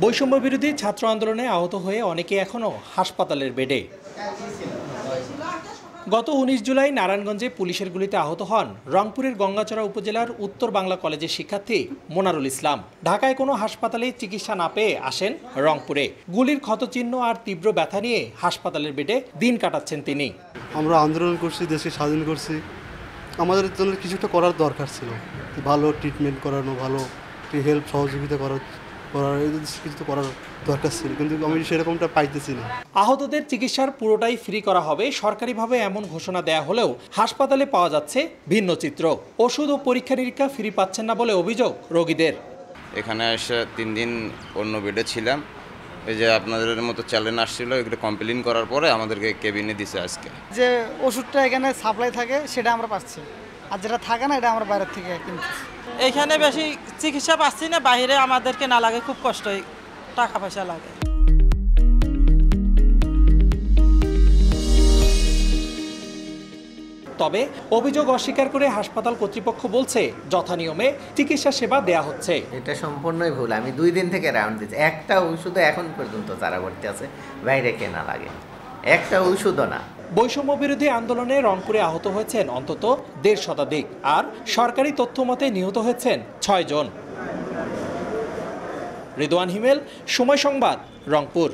বৈষম্য বিরোধী ছাত্র আন্দোলনে আহত হয়ে অনেকে এখনও হাসপাতালের বেডে। গত ১৯ জুলাই নারায়ণগঞ্জে পুলিশের গুলিতে আহত হন রংপুরের গঙ্গাচড়া উপজেলার উত্তর বাংলা কলেজের শিক্ষার্থী মোনারুল ইসলাম। ঢাকায় কোনো হাসপাতালে চিকিৎসা না পেয়ে আসেন রংপুরে। গুলির ক্ষতচিহ্ন আর তীব্র ব্যথা নিয়ে হাসপাতালের বেডে দিন কাটাচ্ছেন তিনি। আমরা আন্দোলন করছি, দেশকে স্বাধীন করছি, আমাদের জন্য কিছুটা করার দরকার ছিল, ভালো ট্রিটমেন্ট করানো, ভালো হেল্প সহযোগিতা করার কিছু করার দরকার ছিল, কিন্তু আমি সেরকমটা পাইতেছি না। আহতদের চিকিৎসার পুরোটাই ফ্রি করা হবে সরকারিভাবে এমন ঘোষণা দেয়া হলেও হাসপাতালে পাওয়া যাচ্ছে ভিন্ন চিত্র। ওষুধ ও পরীক্ষা নিরীক্ষা ফ্রি পাচ্ছেন না বলে অভিযোগ রোগীদের। এখানে এসে 3 দিন অন্য বেডে ছিলাম, এই যে আপনাদের মতো চ্যালেঞ্জ আসছিল, এগুলো কমপ্লেন করার পরে আমাদেরকে কেবিনে দিছে। আজকে যে ওষুধটা এখানে সাপ্লাই থাকে সেটা আমরা পাচ্ছি, আর যেটা থাকে না এটা আমরা বাইরের থেকে কিনতেছি। এখানে বেশি চিকিৎসা পাচ্ছি না, বাইরে আমাদেরকে না লাগে, খুব কষ্ট, টাকা পয়সা লাগে। তবে অভিযোগ অস্বীকার করে হাসপাতাল কর্তৃপক্ষ বলছে যথানিয়মে চিকিৎসা সেবা দেয়া হচ্ছে। এটা সম্পূর্ণই ভুল। আমি 2 দিন থেকে রাউন্ড দিচ্ছি, একটা ওষুধ এখন পর্যন্ত যারা ভর্তি আছে বাইরে কেনা লাগে, একটা ওষুধও না। বৈষম্য বিরোধী আন্দোলনে রংপুরে আহত হয়েছেন অন্তত 1.5 শতাধিক, আর সরকারি তথ্য মতে নিহত হয়েছেন 6 জন। রিদওয়ান হিমেল, সময় সংবাদ, রংপুর।